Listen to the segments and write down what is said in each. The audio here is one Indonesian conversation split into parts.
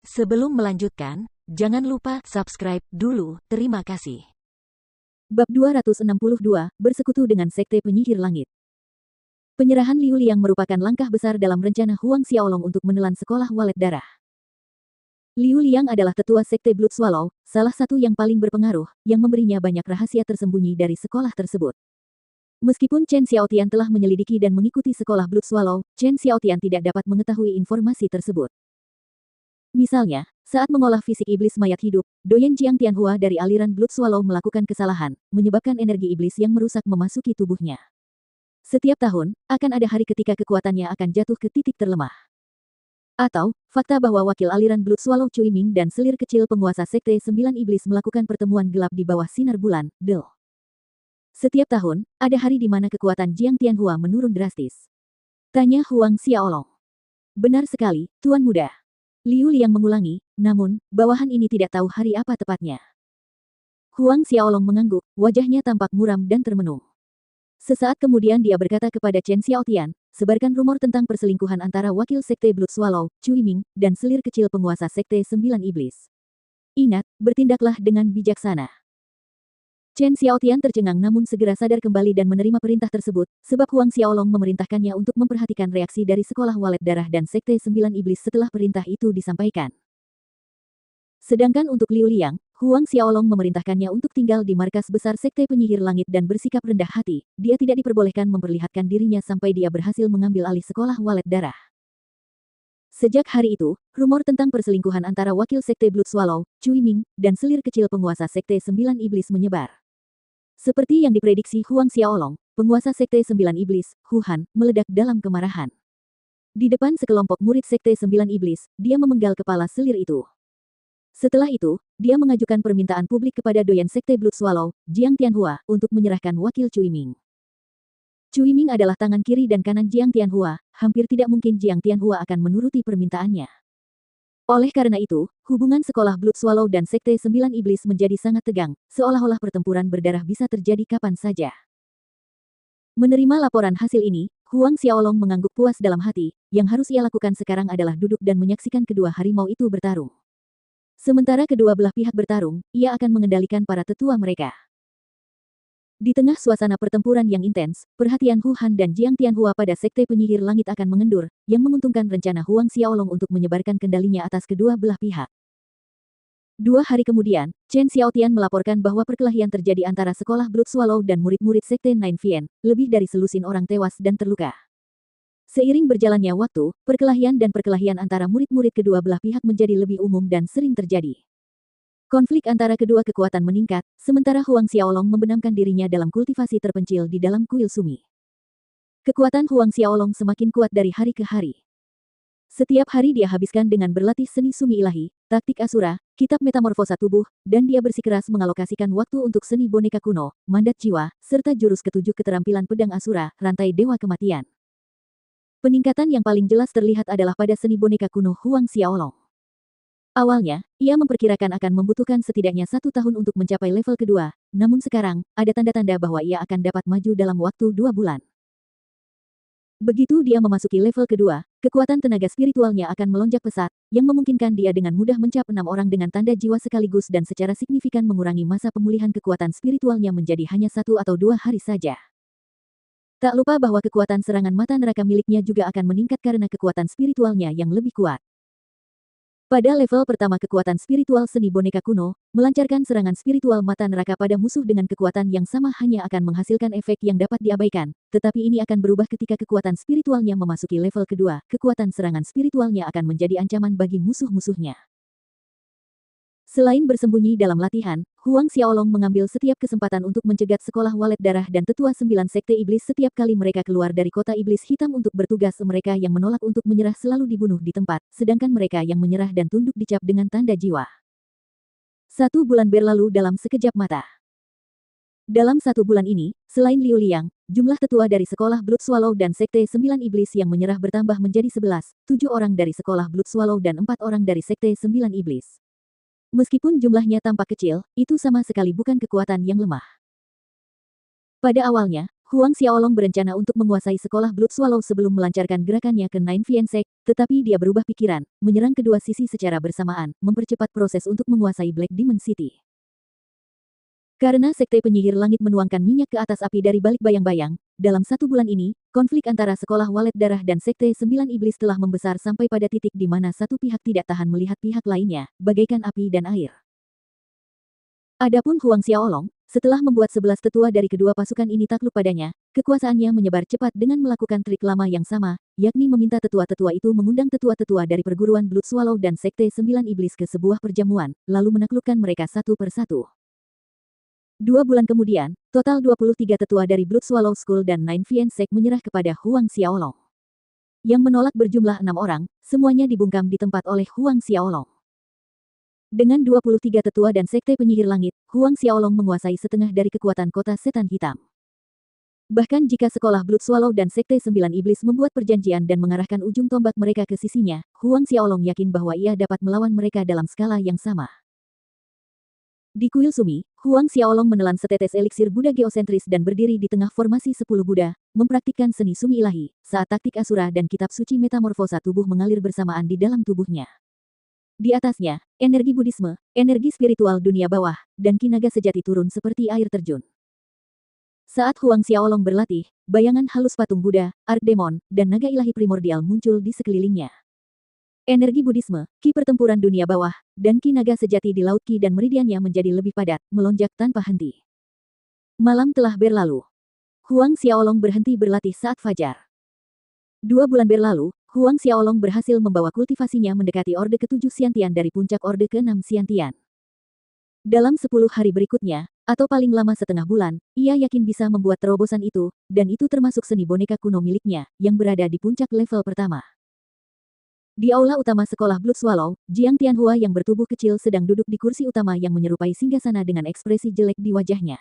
Sebelum melanjutkan, jangan lupa subscribe dulu. Terima kasih. Bab 262, Bersekutu dengan Sekte Penyihir Langit. Penyerahan Liu Liang merupakan langkah besar dalam rencana Huang Xiaolong untuk menelan sekolah walet darah. Liu Liang adalah tetua Sekte Blood Swallow, salah satu yang paling berpengaruh, yang memberinya banyak rahasia tersembunyi dari sekolah tersebut. Meskipun Chen Xiaotian telah menyelidiki dan mengikuti sekolah Blood Swallow, Chen Xiaotian tidak dapat mengetahui informasi tersebut. Misalnya, saat mengolah fisik iblis mayat hidup, Doyen Jiang Tianhua dari aliran Blood Swallow melakukan kesalahan, menyebabkan energi iblis yang merusak memasuki tubuhnya. Setiap tahun, akan ada hari ketika kekuatannya akan jatuh ke titik terlemah. Atau, fakta bahwa wakil aliran Blood Swallow Cui Ming dan selir kecil penguasa Sekte 9 Iblis melakukan pertemuan gelap di bawah sinar bulan, Del. Setiap tahun, ada hari di mana kekuatan Jiang Tianhua menurun drastis. Tanya Huang Xiaolong. Benar sekali, Tuan Muda. Liu Liang mengulangi, namun, bawahan ini tidak tahu hari apa tepatnya. Huang Xiaolong mengangguk, wajahnya tampak muram dan termenung. Sesaat kemudian dia berkata kepada Chen Xiaotian, sebarkan rumor tentang perselingkuhan antara wakil Sekte Blood Swallow, Cui Ming, dan selir kecil penguasa Sekte 9 Iblis. Ingat, bertindaklah dengan bijaksana. Chen Xiaotian tercengang namun segera sadar kembali dan menerima perintah tersebut, sebab Huang Xiaolong memerintahkannya untuk memperhatikan reaksi dari sekolah walet darah dan Sekte 9 Iblis setelah perintah itu disampaikan. Sedangkan untuk Liu Liang, Huang Xiaolong memerintahkannya untuk tinggal di markas besar Sekte Penyihir Langit dan bersikap rendah hati, dia tidak diperbolehkan memperlihatkan dirinya sampai dia berhasil mengambil alih sekolah walet darah. Sejak hari itu, rumor tentang perselingkuhan antara wakil Sekte Blood Swallow, Cui Ming, dan selir kecil penguasa Sekte 9 Iblis menyebar. Seperti yang diprediksi Huang Xiaolong, penguasa Sekte 9 Iblis, Hu Han, meledak dalam kemarahan. Di depan sekelompok murid Sekte 9 Iblis, dia memenggal kepala selir itu. Setelah itu, dia mengajukan permintaan publik kepada Doyen Sekte Blood Swallow, Jiang Tianhua, untuk menyerahkan wakil Cui Ming. Cui Ming adalah tangan kiri dan kanan Jiang Tianhua, hampir tidak mungkin Jiang Tianhua akan menuruti permintaannya. Oleh karena itu, hubungan sekolah Blood Swallow dan Sekte 9 Iblis menjadi sangat tegang, seolah-olah pertempuran berdarah bisa terjadi kapan saja. Menerima laporan hasil ini, Huang Xiaolong mengangguk puas dalam hati, yang harus ia lakukan sekarang adalah duduk dan menyaksikan kedua harimau itu bertarung. Sementara kedua belah pihak bertarung, ia akan mengendalikan para tetua mereka. Di tengah suasana pertempuran yang intens, perhatian Hu Han dan Jiang Tianhua pada Sekte Penyihir Langit akan mengendur, yang menguntungkan rencana Huang Xiaolong untuk menyebarkan kendalinya atas kedua belah pihak. 2 hari kemudian, Chen Xiaotian melaporkan bahwa perkelahian terjadi antara sekolah Blood Swallow dan murid-murid Sekte Nine Vien, lebih dari selusin orang tewas dan terluka. Seiring berjalannya waktu, perkelahian antara murid-murid kedua belah pihak menjadi lebih umum dan sering terjadi. Konflik antara kedua kekuatan meningkat, sementara Huang Xiaolong membenamkan dirinya dalam kultivasi terpencil di dalam kuil sumi. Kekuatan Huang Xiaolong semakin kuat dari hari ke hari. Setiap hari dia habiskan dengan berlatih seni sumi ilahi, taktik asura, kitab metamorfosa tubuh, dan dia bersikeras mengalokasikan waktu untuk seni boneka kuno, mandat jiwa, serta jurus ketujuh keterampilan pedang asura, rantai dewa kematian. Peningkatan yang paling jelas terlihat adalah pada seni boneka kuno Huang Xiaolong. Awalnya, ia memperkirakan akan membutuhkan setidaknya 1 tahun untuk mencapai level kedua, namun sekarang, ada tanda-tanda bahwa ia akan dapat maju dalam waktu 2 bulan. Begitu dia memasuki level kedua, kekuatan tenaga spiritualnya akan melonjak pesat, yang memungkinkan dia dengan mudah mencap 6 orang dengan tanda jiwa sekaligus dan secara signifikan mengurangi masa pemulihan kekuatan spiritualnya menjadi hanya 1 atau 2 hari saja. Tak lupa bahwa kekuatan serangan mata neraka miliknya juga akan meningkat karena kekuatan spiritualnya yang lebih kuat. Pada level pertama kekuatan spiritual seni boneka kuno, melancarkan serangan spiritual mata neraka pada musuh dengan kekuatan yang sama hanya akan menghasilkan efek yang dapat diabaikan, tetapi ini akan berubah ketika kekuatan spiritualnya memasuki level kedua, kekuatan serangan spiritualnya akan menjadi ancaman bagi musuh-musuhnya. Selain bersembunyi dalam latihan, Huang Xiaolong mengambil setiap kesempatan untuk mencegat sekolah walet darah dan tetua 9 Sekte Iblis setiap kali mereka keluar dari kota Iblis Hitam untuk bertugas. Mereka yang menolak untuk menyerah selalu dibunuh di tempat, sedangkan mereka yang menyerah dan tunduk dicap dengan tanda jiwa. 1 bulan berlalu dalam sekejap mata. Dalam 1 bulan ini, selain Liu Liang, jumlah tetua dari sekolah Blood Swallow dan Sekte 9 Iblis yang menyerah bertambah menjadi 11, 7 orang dari sekolah Blood Swallow dan 4 orang dari Sekte 9 Iblis. Meskipun jumlahnya tampak kecil, itu sama sekali bukan kekuatan yang lemah. Pada awalnya, Huang Xiaolong berencana untuk menguasai sekolah Blood Swallow sebelum melancarkan gerakannya ke Nine Fian Sect, tetapi dia berubah pikiran, menyerang kedua sisi secara bersamaan, mempercepat proses untuk menguasai Black Demon City. Karena Sekte Penyihir Langit menuangkan minyak ke atas api dari balik bayang-bayang, dalam 1 bulan ini, konflik antara Sekolah Walet Darah dan Sekte Sembilan Iblis telah membesar sampai pada titik di mana satu pihak tidak tahan melihat pihak lainnya, bagaikan api dan air. Adapun Huang Xiaolong, setelah membuat 11 tetua dari kedua pasukan ini takluk padanya, kekuasaannya menyebar cepat dengan melakukan trik lama yang sama, yakni meminta tetua-tetua itu mengundang tetua-tetua dari perguruan Blood Swallow dan Sekte Sembilan Iblis ke sebuah perjamuan, lalu menaklukkan mereka satu persatu. 2 bulan kemudian, total 23 tetua dari Blood Swallow School dan Nine Fian Sect menyerah kepada Huang Xiaolong. Yang menolak berjumlah 6 orang, semuanya dibungkam di tempat oleh Huang Xiaolong. Dengan 23 tetua dan Sekte Penyihir Langit, Huang Xiaolong menguasai setengah dari kekuatan kota setan hitam. Bahkan jika sekolah Blood Swallow dan Sekte Sembilan Iblis membuat perjanjian dan mengarahkan ujung tombak mereka ke sisinya, Huang Xiaolong yakin bahwa ia dapat melawan mereka dalam skala yang sama. Di kuil Sumi, Huang Xiaolong menelan setetes eliksir Buddha geosentris dan berdiri di tengah formasi 10 Buddha, mempraktikkan seni Sumi ilahi, saat taktik Asura dan kitab suci metamorfosa tubuh mengalir bersamaan di dalam tubuhnya. Di atasnya, energi Buddhisme, energi spiritual dunia bawah, dan ki naga sejati turun seperti air terjun. Saat Huang Xiaolong berlatih, bayangan halus patung Buddha, Arkdemon, dan naga ilahi primordial muncul di sekelilingnya. Energi Buddhisme, ki pertempuran dunia bawah, dan ki naga sejati di laut ki dan meridiannya menjadi lebih padat, melonjak tanpa henti. Malam telah berlalu. Huang Xiaolong berhenti berlatih saat fajar. 2 bulan berlalu, Huang Xiaolong berhasil membawa kultivasinya mendekati Orde ke-7 Xiantian dari puncak Orde ke-6 Xiantian. Dalam 10 hari berikutnya, atau paling lama setengah bulan, ia yakin bisa membuat terobosan itu, dan itu termasuk seni boneka kuno miliknya, yang berada di puncak level pertama. Di aula utama sekolah Blood Swallow, Jiang Tianhua yang bertubuh kecil sedang duduk di kursi utama yang menyerupai singgasana dengan ekspresi jelek di wajahnya.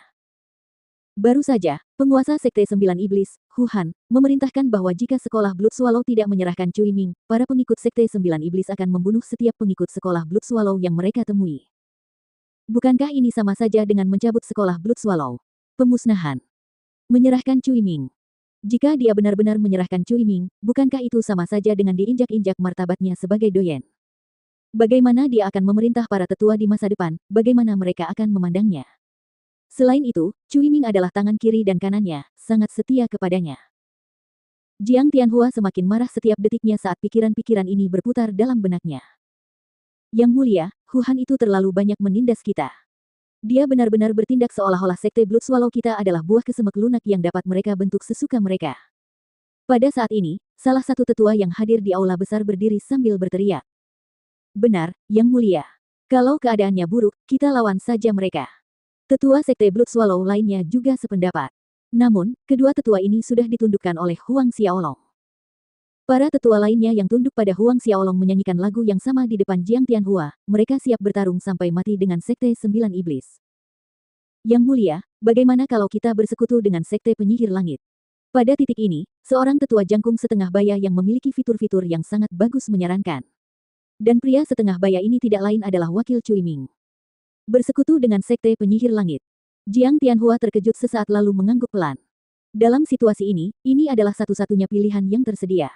Baru saja, penguasa Sekte Sembilan Iblis, Hu Han, memerintahkan bahwa jika sekolah Blood Swallow tidak menyerahkan Cui Ming, para pengikut Sekte Sembilan Iblis akan membunuh setiap pengikut sekolah Blood Swallow yang mereka temui. Bukankah ini sama saja dengan mencabut sekolah Blood Swallow? Pemusnahan. Menyerahkan Cui Ming. Jika dia benar-benar menyerahkan Cui Ming, bukankah itu sama saja dengan diinjak-injak martabatnya sebagai doyen? Bagaimana dia akan memerintah para tetua di masa depan, bagaimana mereka akan memandangnya? Selain itu, Cui Ming adalah tangan kiri dan kanannya, sangat setia kepadanya. Jiang Tianhua semakin marah setiap detiknya saat pikiran-pikiran ini berputar dalam benaknya. Yang mulia, Hu Han itu terlalu banyak menindas kita. Dia benar-benar bertindak seolah-olah Sekte Blood Swallow kita adalah buah kesemek lunak yang dapat mereka bentuk sesuka mereka. Pada saat ini, salah satu tetua yang hadir di aula besar berdiri sambil berteriak. Benar, Yang Mulia. Kalau keadaannya buruk, kita lawan saja mereka. Tetua Sekte Blood Swallow lainnya juga sependapat. Namun, kedua tetua ini sudah ditundukkan oleh Huang Xiaolong. Para tetua lainnya yang tunduk pada Huang Xiaolong menyanyikan lagu yang sama di depan Jiang Tianhua, mereka siap bertarung sampai mati dengan Sekte Sembilan Iblis. Yang Mulia, bagaimana kalau kita bersekutu dengan Sekte Penyihir Langit? Pada titik ini, seorang tetua jangkung setengah baya yang memiliki fitur-fitur yang sangat bagus menyarankan. Dan pria setengah baya ini tidak lain adalah wakil Cui Ming. Bersekutu dengan Sekte Penyihir Langit. Jiang Tianhua terkejut sesaat lalu mengangguk pelan. Dalam situasi ini adalah satu-satunya pilihan yang tersedia.